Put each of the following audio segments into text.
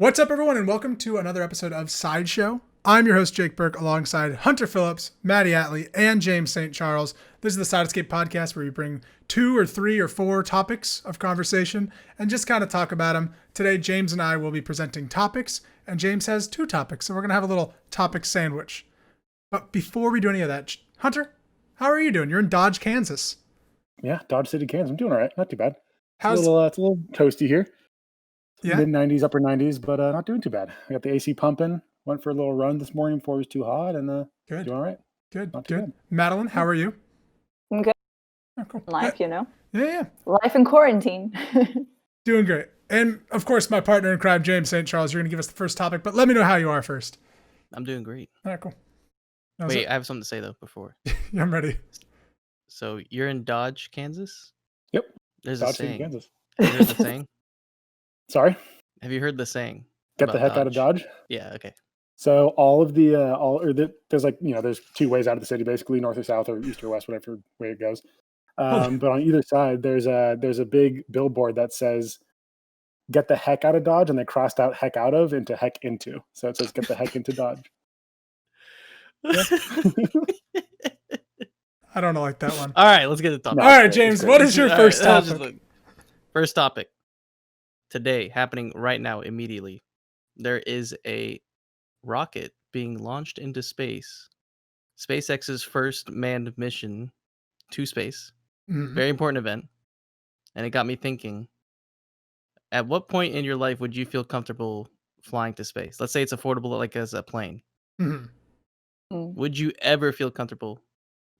What's up, everyone, and welcome to another episode of Sideshow. I'm your host, Jake Burke, alongside Hunter Phillips, Maddie Atlee, and James St. Charles. This is the Side Escape podcast where we bring 2 or 3 or 4 topics of conversation and just kind of talk about them. Today, James and I will be presenting topics, and James has 2 topics, so we're going to have a little topic sandwich. But before we do any of that, Hunter, how are you doing? You're in Dodge, Kansas. Yeah, Dodge City, Kansas. I'm doing all right. Not too bad. How's it's a little toasty here. Yeah? Mid-90s, upper 90s, but not doing too bad. I got the AC pumping. Went for a little run this morning before it was too hot, and Good. doing all right. Good. Not too bad. Madeline, how are you? I'm good. Oh, cool. Life, you know? Yeah. Life in quarantine. Doing great. And, of course, my partner in crime, James St. Charles, you're going to give us the first topic, but let me know how you are first. I'm doing great. All right, cool. Wait, I have something to say, though, before. Yeah, I'm ready. So, you're in Dodge, Kansas? Yep. There's Dodge a City, saying. Kansas. Have you heard the saying? Sorry? Have you heard the saying? Get the heck out of Dodge? Yeah, okay. So there's there's 2 ways out of the city, basically, north or south or east or west, whatever way it goes. But on either side, there's a big billboard that says, get the heck out of Dodge, and they crossed out heck out of into heck into. So it says, get the heck into Dodge. I don't like that one. All right, let's get the topic. All right, James, what is your first topic? First topic. Today, happening right now, immediately, there is a rocket being launched into space. SpaceX's first manned mission to space. Mhm. Very important event. And it got me thinking, at what point in your life would you feel comfortable flying to space? Let's say it's affordable, like as a plane. Mhm. Would you ever feel comfortable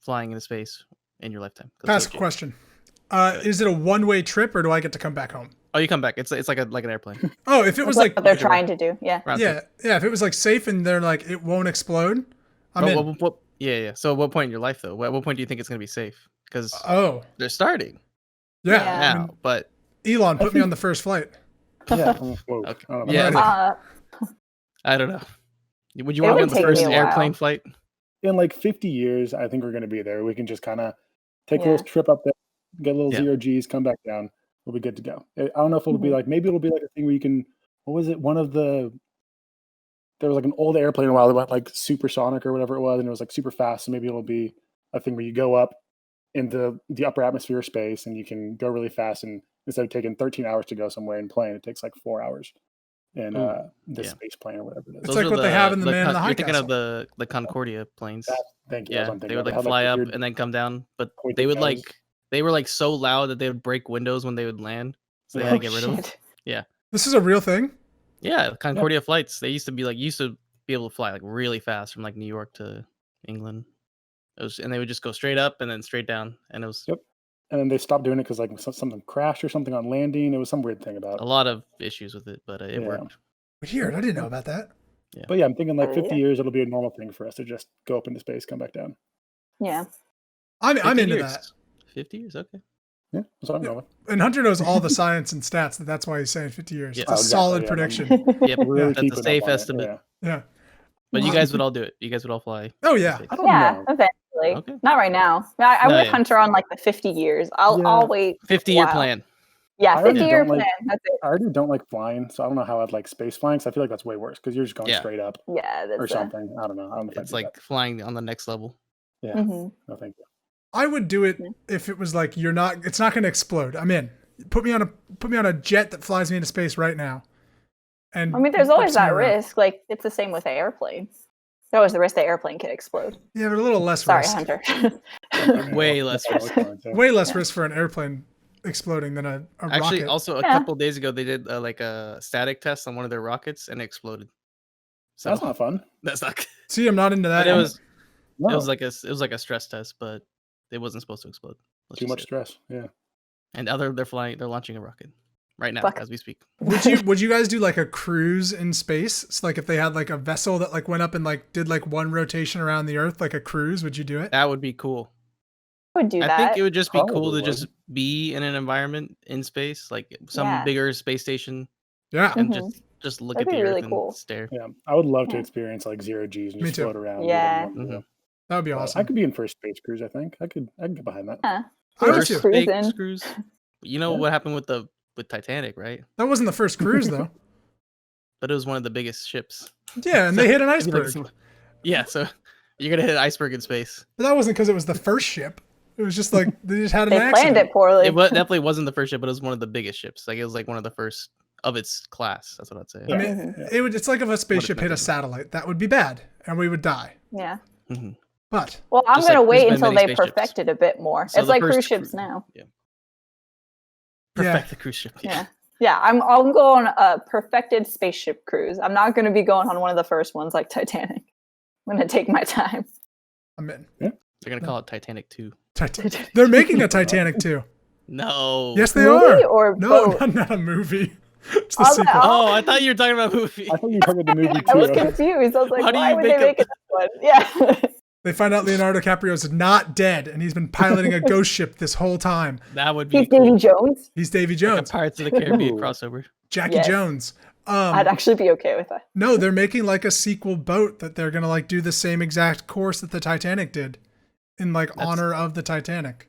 flying into space in your lifetime? Pass question. Is it a one-way trip, or do I get to come back home? Oh, you come back. It's like an airplane. Oh, if it was That's like what they're trying to do. Yeah. Round yeah, if it was like safe and they're like it won't explode, I'm in. Yeah. So, at what point in your life, though? At what point do you think it's going to be safe? Because they're starting Yeah. Yeah. now. But Elon put me on the first flight. Yeah. Whoa. Okay. I don't know. Yeah. I don't know. Would you It want to be would on the take first me a while. airplane flight? In like 50 years, I think we're going to be there. We can just kind of take a Yeah. little trip up there, get a little Yeah. 0 Gs, come back down. We'll be good to go. I don't know if it'll be like, maybe it'll be like a thing where you can, what was it? There was like an old airplane a while that went like supersonic or whatever it was, and it was like super fast. So maybe it'll be a thing where you go up into the upper atmosphere of space and you can go really fast. And instead of taking 13 hours to go somewhere in plane, it takes like 4 hours in the yeah. space plane or whatever it is. It's like what they have in the Man in the High You're thinking Castle. of the Concordia planes. Thank you. That's Yeah, what I'm they thinking would of. like How, fly up weird and then come down, but pointy they would nose. they were like so loud that they would break windows when they would land, so they had to get rid of them. Shit. This is a real thing. Yeah, Concordia flights. They used to be able to fly like really fast from like New York to England. And they would just go straight up and then straight down, and it was Yep. And then they stopped doing it because like something crashed or something on landing. It was some weird thing about a it. lot of issues with it, but it Yeah. worked. Weird. I didn't know about that. But yeah, I'm thinking like Oh, 50 yeah. years, it'll be a normal thing for us to just go up into space, come back down. Yeah. I'm 50 into years. that. 50 years, okay. Yeah, that's what I'm going with. And Hunter knows all the science and stats. That's why he's saying 50 years. Yeah. It's a Oh, exactly, solid yeah. prediction. Yep, Really that's keeping a up safe on it, estimate. yeah. Yeah. But you guys would all do it. You guys would all fly. Oh yeah. I don't Yeah, know. eventually. Okay. Not right now. I'm No, with yeah. Hunter on like the 50 years. I'll Yeah. wait. 50-year Wow. plan. Yeah, I already 50-year don't plan. like- That's it. I already don't like flying, so I don't know how I'd like space flying, because I feel like that's way worse, because you're just going Yeah. straight up Yeah, that's or something. I don't know. I don't know if I'd It's do like flying on the next level. that. Yeah, Mhm. no thank you. I would do it Yeah. if it was like it's not going to explode. I'm in. Put me on a jet that flies me into space right now. And I mean, there's always whips me that around. risk. Like, it's the same with the airplane. There's always the risk the airplane could explode. Yeah, but a little less Sorry, risk. Hunter. Way less That's what I was going to. Way less risk for an airplane exploding than a Actually, rocket. also a Yeah. couple days ago, they did like a static test on one of their rockets and it exploded. So That's not fun. that's not good. See, I'm not into that. But it was No, it was like a stress test, but it wasn't supposed to explode. Let's too just much say stress. Yeah. it. And they're launching a rocket right now Fuck. as we speak. Would you guys do like a cruise in space? It's like if they had like a vessel that like went up and like did like one rotation around the Earth, like a cruise, would you do it? That would be cool. I would do that. I think it would just be cool Probably to would. just be in an environment in space, like some Yeah. bigger space station, Yeah. and Mhm. just look That'd at the be Earth really and cool. stare. Yeah. I would love to Yeah. experience like 0 Gs and Me just too. float around. Yeah. Mhm. That would be But awesome. I could be in for a space cruise, I think. I could get behind that. Yeah. I would First too. Cruise space in. cruise. You know Yeah. what happened with Titanic, right? That wasn't the first cruise though. but it was one of the biggest ships. Yeah, and they hit an It'd be like iceberg. yeah, so you're gonna hit an iceberg in space. But that wasn't because it was the first ship. It was just like they just had an They accident. planned it poorly. It definitely wasn't the first ship, but it was one of the biggest ships. Like it was like one of the first of its class. That's what I'd say. I mean, it's like if a spaceship hit a satellite. That would be bad, and we would die. Yeah. Mhm. But Well, I'm Just gonna like there's wait been until many they spaceships. perfect it a bit more. So it's the like first cruise ships cru- now. Yeah. Yeah. Perfect the cruise ship. Yeah. Yeah, I'm going a perfected spaceship cruise. I'm not going to be going on one of the first ones like Titanic. I'm going to take my time. I'm in. They're gonna call it Titanic 2. They're making a Titanic too. No. Yes, they Movie are. or No, boat? not a movie. It's the I was sequel. like, Oh, I thought you were talking about a movie. I thought you were talking about the movie I was too. confused. I was like, Why do why you would make they make up- it one? Yeah. They find out Leonardo DiCaprio's not dead, and he's been piloting a ghost ship this whole time. That would be He's cool. Davy Jones. He's Davy Like a Jones, Pirates of the Caribbean Ooh. crossover. Jackie Yes. Jones. I'd actually be okay with that. No, they're making like a sequel boat that they're gonna like do the same exact course that the Titanic did, in like That's- honor of the Titanic.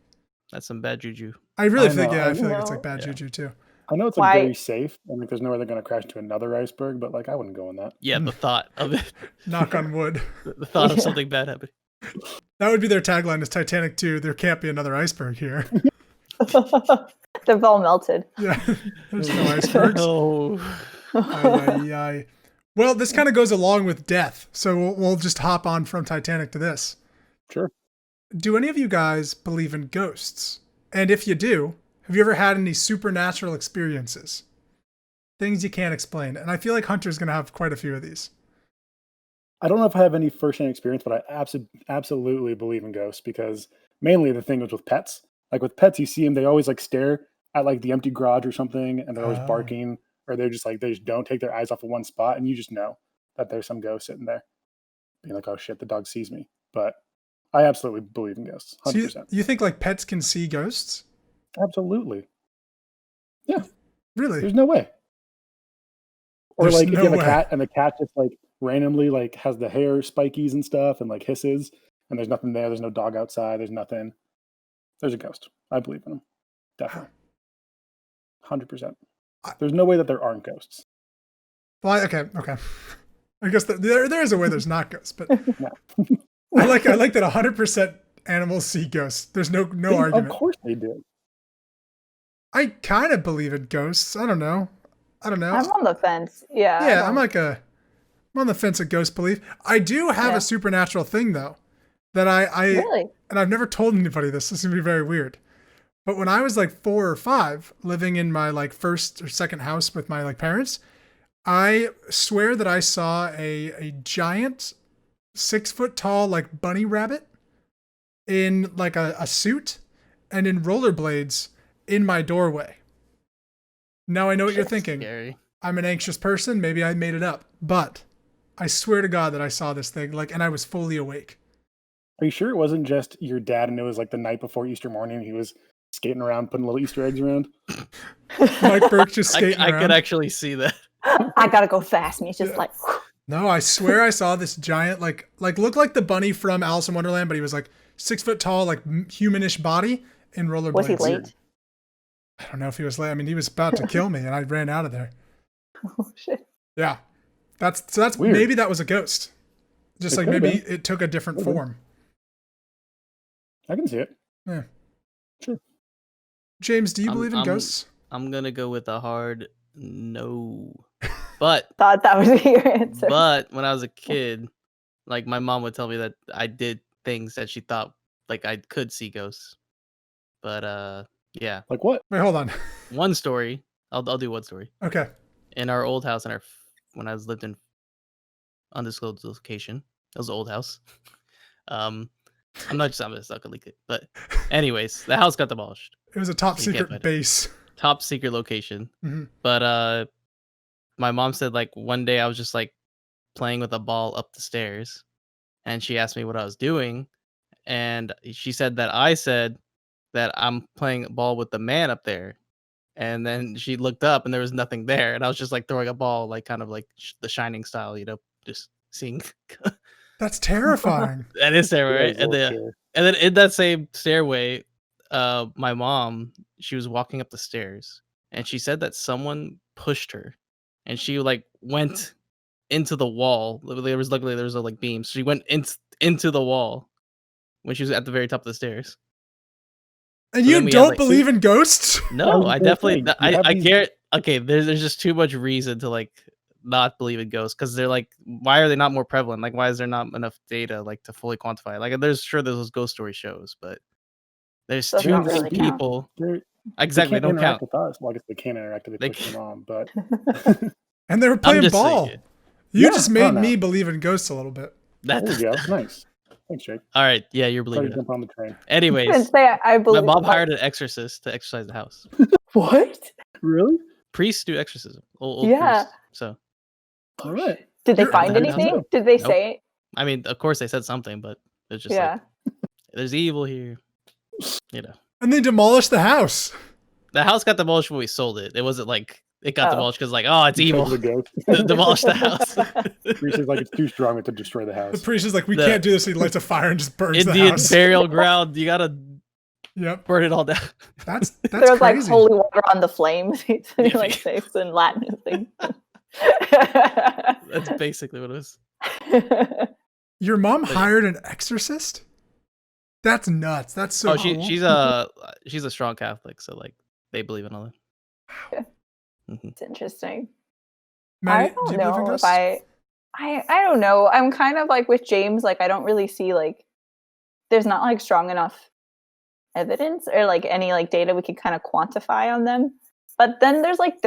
That's some bad juju. I really I think, know, yeah, I I feel like it's know. like bad Yeah. juju too. I know it's Why- like very safe, and like there's no way they're gonna crash into another iceberg, but like I wouldn't go on that. Yeah, the thought of it. Knock on wood. The thought of Yeah. something bad happening. That would be their tagline: is Titanic 2. There can't be another iceberg here. They've all melted. Yeah, there's no icebergs. Oh. Ay, ay, ay. Well, this kind of goes along with death, so we'll just hop on from Titanic to this. Sure. Do any of you guys believe in ghosts? And if you do, have you ever had any supernatural experiences? Things you can't explain. And I feel like Hunter's going to have quite a few of these. I don't know if I have any first-hand experience, but I absolutely believe in ghosts because mainly the thing was with pets. Like with pets, you see them, they always like stare at like the empty garage or something, and they're always Oh. barking, or they're just like they just don't take their eyes off of one spot, and you just know that there's some ghost sitting there, being like, "Oh shit, the dog sees me." But I absolutely believe in ghosts, So 100%. you think like pets can see ghosts? Absolutely, Really? there's no way. Or There's like if no you have way. a cat and the cat just like randomly like has the hair spikies and stuff and like hisses, and there's nothing there. There's no dog outside. There's nothing. There's a ghost. I believe in them. Definitely. 100%. There's no way that there aren't ghosts. Well, okay. I guess there is a way there's not ghosts, but No. I like that 100% animals see ghosts. There's no Of argument. course they do. I kind of believe in ghosts. I don't know. I'm on the fence. Yeah. I Yeah, don't- I'm on the fence of ghost belief. I do have Yeah. a supernatural thing though, that I Really? and I've never told anybody this. This is gonna be very weird. But when I was like 4 or 5, living in my like first or second house with my like parents, I swear that I saw a giant 6 foot tall like bunny rabbit in like a suit and in rollerblades in my doorway. Now I know what you're thinking. Scary. I'm an anxious person. Maybe I made it up, but I swear to God that I saw this thing and I was fully awake. Are you sure it wasn't just your dad and it was like the night before Easter morning and he was skating around putting little Easter eggs around? Mike Burke just skating I around. could actually see that. I gotta go fast. And he's just Yeah. like, No, I swear I saw this giant, like looked like the bunny from Alice in Wonderland, but he was like 6 foot tall, like humanish body in rollerblades. was he late? I don't know if he was late. I mean, he was about to kill me, and I ran out of there. Oh shit. Yeah, that's Weird. maybe that was a ghost. Just It like could've maybe been. it took a different Could've been. form. I can see it. James, do you I'm- believe in I'm- ghosts? I'm gonna go with a hard no. But Thought that was your answer. but when I was a kid, like my mom would tell me that I did things that she thought like I could see ghosts. But yeah, Like what? Wait, hold on. one story. I'll do one story. Okay. In our old house, when I was lived in undisclosed location, it was an old house. I'm not gonna leak it, but anyways, the house got demolished. It was a top You can't secret find it. base. Top secret location. Mhm. But my mom said like one day I was just like playing with a ball up the stairs, and she asked me what I was doing, and she said that I said that I'm playing ball with the man up there, and then she looked up and there was nothing there, and I was just like throwing a ball like kind of like the Shining style, just seeing. That's terrifying. That is there, right? That is a little scary. And then in that same stairway, my mom, she was walking up the stairs and she said that someone pushed her and she like went into the wall. There was a like beam. So she went into the wall when she was at the very top of the stairs. And So you then we had, don't like- believe in ghosts? No, was I the definitely thing. You have I these- get okay. There's just too much reason to like not believe in ghosts because they're like, why are they not more prevalent? Like, why is there not enough data like to fully quantify it? Like, there's those ghost story shows, but there's Those too don't many really count. people. They Exactly, can't don't interact count. with us. Well, I guess they can't interact if they They push your can't. mom, but And they were I'm playing just ball. saying. You Yeah, just I made don't know. me believe in ghosts a little bit. That there you go. Nice. Thanks, Jake. All right, yeah, you're Try to believing it. jump on the train. And Anyways, say I my believe. mom like, hired an exorcist to exercise the house. what? Really? Priests do exorcism. Old Yeah. priests. So All right. Did they You're- find I don't anything? know. Did they Nope. say? I mean, of course they said something, but it's just Yeah. like there's evil here. And they demolished the house. The house got demolished when we sold it. It wasn't like it got Oh. demolished because like, oh, it's evil. The ghost. Demolish the house. Priest is like, it's too strong to destroy the The house. priest is like, we The- can't do this. He lights a fire and just burns the Indian house. burial ground. You gotta Yep. burn it all down. That's There was like crazy. holy water on the flames. He Yeah. like says in Latin thing. That's basically what it was. Your mom But yeah. hired an exorcist? That's nuts. That's so cool. she's a strong Catholic, so like they believe in all that. Mhm. It's interesting. Maddie, I do don't you believe in know if ghosts? I don't know. I'm kind of like with James, like I don't really see like there's not like strong enough evidence or like any like data we could kind of quantify on them. But then there's like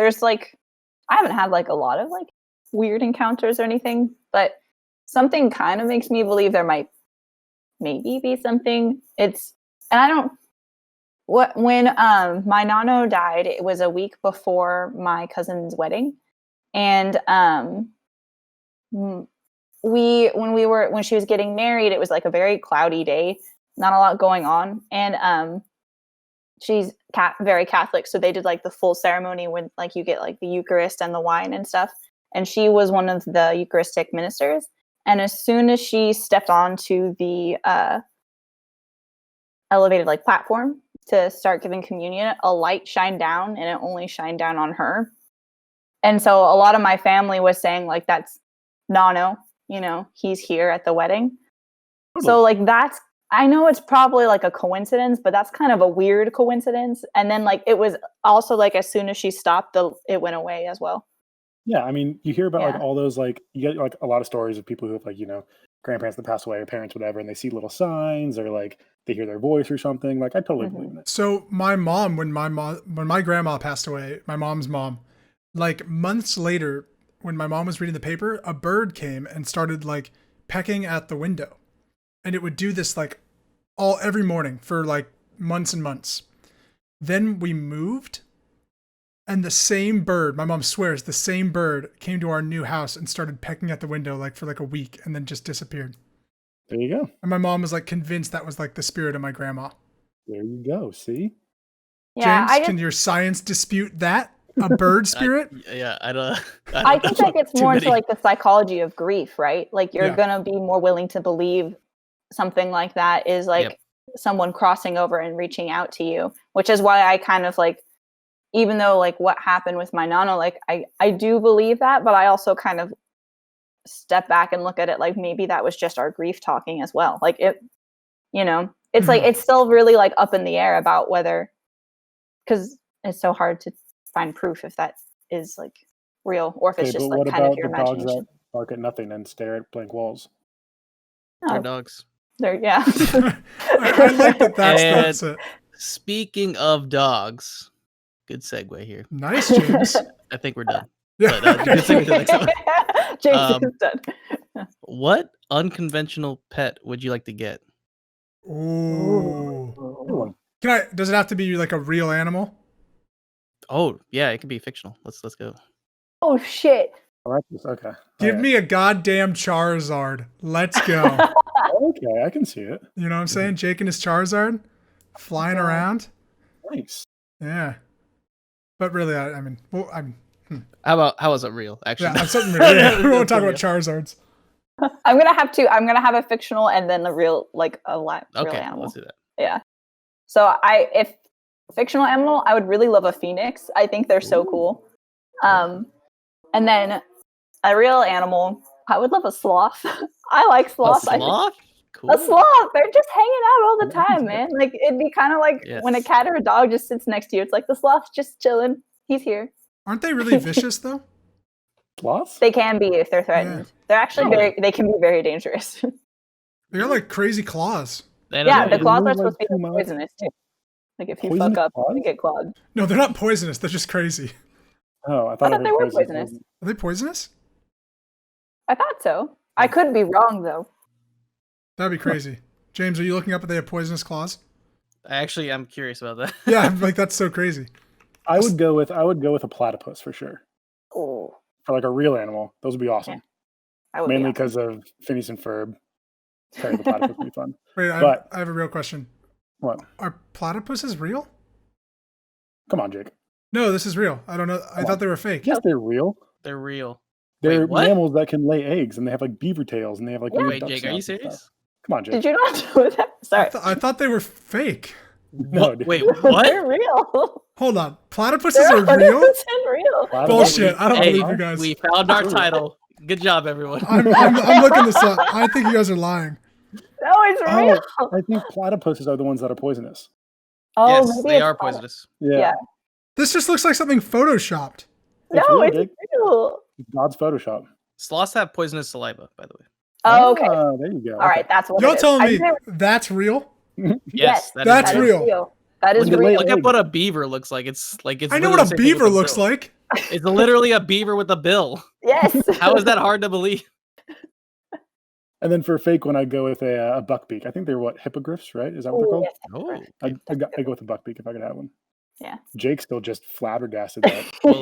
I haven't had like a lot of like weird encounters or anything, but something kind of makes me believe there might maybe be something. It's and I don't when my nano died, it was a week before my cousin's wedding. And when she was getting married, it was like a very cloudy day, not a lot going on. And she's very Catholic, so they did like the full ceremony when like you get like the Eucharist and the wine and stuff. And she was one of the Eucharistic ministers. And as soon as she stepped onto the elevated like platform to start giving communion, a light shined down, and it only shined down on her. And so a lot of my family was saying like, that's Nano, he's here at the wedding. So like I know it's probably like a coincidence, but that's kind of a weird coincidence. And then like it was also like as soon as she stopped, it went away as well. Yeah, I mean, you hear about Yeah. like all those like you get like a lot of stories of people who have like grandparents that pass away or parents whatever, and they see little signs or like they hear their voice or something. Like I totally believe in it. So my mom, when my grandma passed away, my mom's mom, like months later, when my mom was reading the paper, a bird came and started like pecking at the window, and it would do this like every morning for like months and months. Then we moved, and the same bird, my mom swears, the same bird came to our new house and started pecking at the window like for like a week, and then just disappeared. There you go. And my mom was like convinced that was like the spirit of my grandma. There you go. See? Yeah, James, can your science dispute that? A bird spirit? I don't. I think that gets too more into many. like the psychology of grief, right? Like you're Yeah. gonna be more willing to believe something like that is like Yep. someone crossing over and reaching out to you, which is why I kind of like, even though like what happened with my nana, like I do believe that, but I also kind of step back and look at it like maybe that was just our grief talking as well. Like it, it's like it's still really like up in the air about whether, because it's so hard to find proof if that is like real or if it's Okay, just but like what kind of about your the dogs imagination. that bark at nothing and stare at blank walls? They're Oh, dogs. yeah. I like that. That's it. Speaking of dogs, good segue here. Nice, James. I think we're done. Yeah. But, good segue to the next one. James is done. What unconventional pet would you like to get? Ooh. Good one. Does it have to be like a real animal? Oh yeah, it can be fictional. Let's go. Oh shit. I like this. Okay. Give Alright. me a goddamn Charizard. Let's go. Okay, I can see it. You know what I'm saying? Jake and his Charizard flying around. Nice. Yeah. But really, I mean, well, How is it real? Actually, yeah, I'm something really. Yeah, we won't talk about Charizards. I'm gonna have two. I'm gonna have a fictional and then the real, like a real Okay, animal. let's do that. Yeah. So if fictional animal, I would really love a phoenix. I think they're so cool. And And then a real animal. I would love a sloth. I like A sloths. sloth? Cool. A sloth. They're just hanging out all the time, man. Like it'd be kind of like when a Yes. cat or a dog just sits next to you. It's like the sloth's just chilling. He's here. Aren't they really vicious though? Sloths? They can be if they're threatened. They're actually Oh. they can be very dangerous. They got like crazy claws. Yeah, the They claws move are supposed like to be 2 miles. poisonous too. Like if you Poisonous fuck up, claws? you get clawed. No, they're not poisonous. They're just crazy. Oh, I I thought thought they were poisonous. Are they poisonous? I thought so. I could be wrong though. That'd be crazy. James, are you looking up if they have poisonous claws? Actually, I'm curious about that. Yeah, like that's so crazy. I would go with a platypus for sure. Oh, For like a real animal, those would be awesome. I would Mainly be because of Phineas and Ferb. Terry the platypus would be fun. Wait, But- I have a real question. What? Are platypuses real? Come on, Jake. No, this is real. I don't know. I Come thought on. they were fake. Yes, they're real. They're real. They're Wait, what? mammals that can lay eggs, and they have like beaver tails, and they have like weird Wait, duck Jake, are you snouts and stuff. serious? Come on, Jake. Did you not know that? Sorry. I thought they were fake. No, What? dude. Wait, They're what? real. Hold on. Platypuses They're are real? 100% real. Platypus- Bullshit. I don't Hey, believe you guys. We found our title. Good job, everyone. I'm looking this up. I think you guys are lying. No, it's real. I think platypuses are the ones that are poisonous. Oh, yes, maybe they it's are not. poisonous. Yeah. This just looks like something photoshopped. No, real, it's Jake. real. God's Photoshop. Sloths have poisonous saliva, by the way. Oh, okay. There you go. All right, that's what Y'all it is. telling I me never- that's real? Yes, that is That's that is real. That is Look at real. Look egg. at what a beaver looks like. It's I know literally what the a same thing beaver with a looks bill. like. It's literally a beaver with a bill. Yes. How is that hard to believe? And then for a fake one, I'd go with a buckbeak. I think they're what, hippogriffs, right? Is that what they're Ooh, called? yes, Oh, correct. I go with a buckbeak if I could have one. Yeah. Jake's still just flabbergasted that well,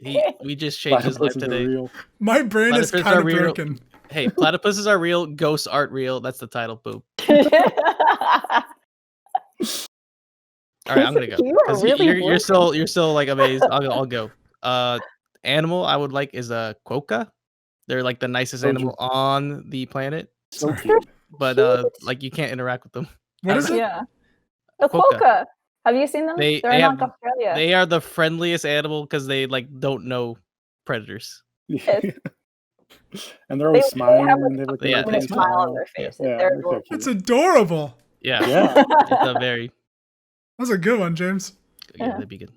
yeah. We just changed his life platypuses are today. real. My brain is Platypus kind are of real. broken. Hey, platypuses are real. Ghosts aren't real. That's the title. Boom. All right, I'm gonna go. You are 'Cause really you're still like amazed. I'll go. Animal I would like is a quokka. They're like the nicest Those are- animal on the planet, So Sorry. cute. but like you can't interact with them. What is it? Yeah. The Quokka. quokka. Have you seen them? They They're in have- like Australia. They are the friendliest animal because they like don't know predators. Yes. And they're always They smiling. have, like, They look Yeah, really With a they smile smile. on their face. Yeah, They're they're so adorable. It's cute. adorable. Yeah, Yeah. it's a very That's a good one, James. yeah, Yeah. that'd be good.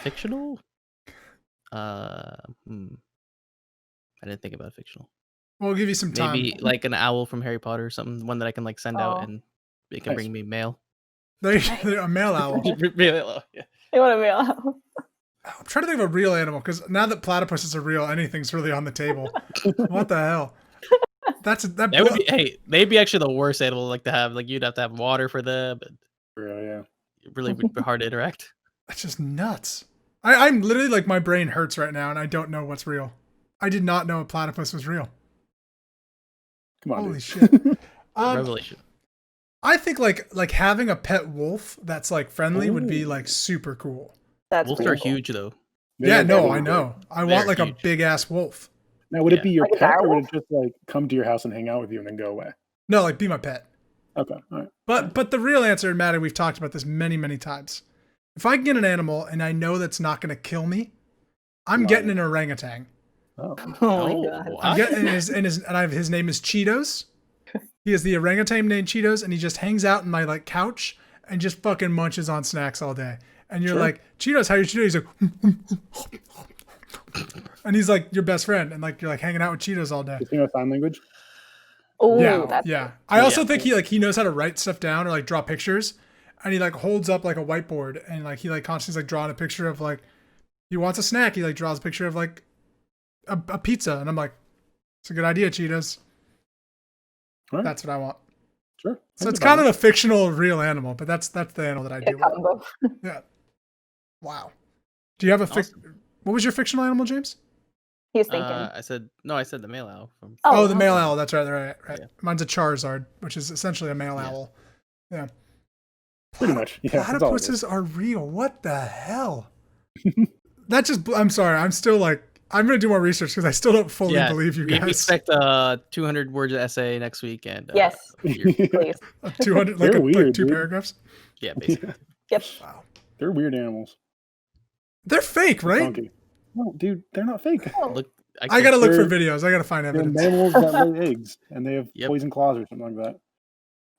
Fictional. I didn't think about fictional. We'll give you some time. Maybe like an owl from Harry Potter or something. One that I can like send Oh. out and it can Nice. bring me mail. They're a male owl. Yeah. They want to be all. I'm trying to think of a real animal because now that platypuses are real, anything's really on the table. What the hell? That That would be, hey, they'd be actually the worst animal like to have. Like you'd have to have water for them. And Really, yeah. it really would be hard to interact. That's just nuts. I'm literally like my brain hurts right now and I don't know what's real. I did not know a platypus was real. Come on, Holy dude. shit. Revelation. I think like having a pet wolf that's like friendly would be Ooh. like super cool. That's Wolves pretty are cool. huge though. Yeah, no, they're I really know. I They're want like a huge. big ass wolf. Now, would Yeah. it be your Like a pet, or would direwolf? it just like come to your house and hang out with you and then go away? No, like be my pet. Okay, all right. But the real answer, Maddie, we've talked about this many, many times. If I can get an animal and I know that's not gonna kill me, I'm getting an orangutan. Oh, Oh my Oh, god. what? I'm getting his name is Cheetos. He is the orangutan named Cheetos, and he just hangs out in my like couch and just fucking munches on snacks all day. And you're Sure. like, Cheetos, how you Cheetos? He's like, and he's like your best friend, and like you're like hanging out with Cheetos all day. does he know sign language? Oh, Yeah, that's yeah. I also Yeah. think he knows how to write stuff down or like draw pictures, and he like holds up like a whiteboard and like he like constantly like drawing a picture of like he wants a snack. He like draws a picture of like a pizza, and I'm like, it's a good idea, Cheetos. All right. That's what I want. Sure. So it's kind of a fictional, real animal, but that's the animal that I a do want. combo. Yeah. Wow. Do you have a what was your fictional animal, James? He's thinking. I said the male owl from Oh, the okay. male owl. That's right. Yeah. Mine's a Charizard, which is essentially a male Yeah. owl. Yeah. pretty much. Yeah, that's all it is. Platypuses are real. What the hell? That just, I'm sorry. I'm still like, I'm going to do more research because I still don't fully believe you We guys. expect a 200 words essay next week and Yes. you're- Please. 200, like, They're like weird, two dude. paragraphs. yeah, basically. Yep. Wow. They're weird animals. They're fake, right? Funky. No, dude, they're not fake. Look, I gotta look for They're- videos. I gotta find They're evidence. mammals that lay eggs, and they have Yep. poison claws or something like that.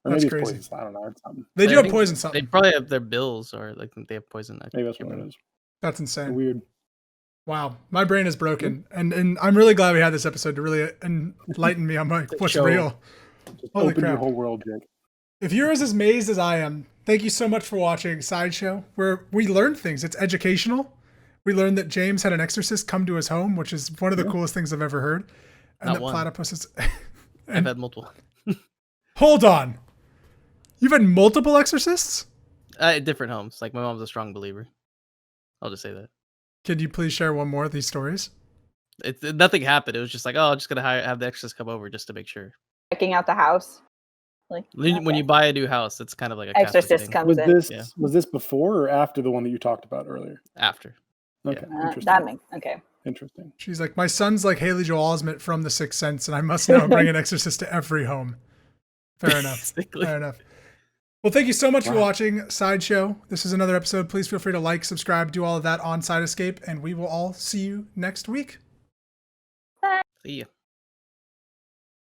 Or That's maybe crazy. it's poison. I don't know. It's something. They do I have think poison They something. probably have their bills, or like they have poison. Maybe that's what it is. That's They're insane. weird. Wow, my brain is broken, and I'm really glad we had this episode to really enlighten me on like what's Show. real. Just Holy open your crap. whole world, Jake. If you're as amazed as I am, thank you so much for watching Sideshow, where we learn things. It's educational. We learned that James had an exorcist come to his home, which is one of the coolest things I've ever heard. And Not that one. Platypus is. I've had multiple. Hold on. You've had multiple exorcists? At different homes. Like my mom's a strong believer. I'll just say that. Could you please share one more of these stories? Nothing happened. It was just like, oh, I'm just gonna have the extras come over just to make sure. Checking out the house. Like When you buy a new house, it's kind of like a Catholic exorcist thing. comes Was in. this Yeah. was this before or after the one that you talked about earlier? After. Okay, interesting. That makes okay. Interesting. She's like, my son's like Haley Joel Osment from The Sixth Sense, and I must now bring an exorcist to every home. Fair enough. Basically. Fair enough. Well, thank you so much for Wow. watching Sideshow. This is another episode. Please feel free to like, subscribe, do all of that on Side Escape, and we will all see you next week. See ya.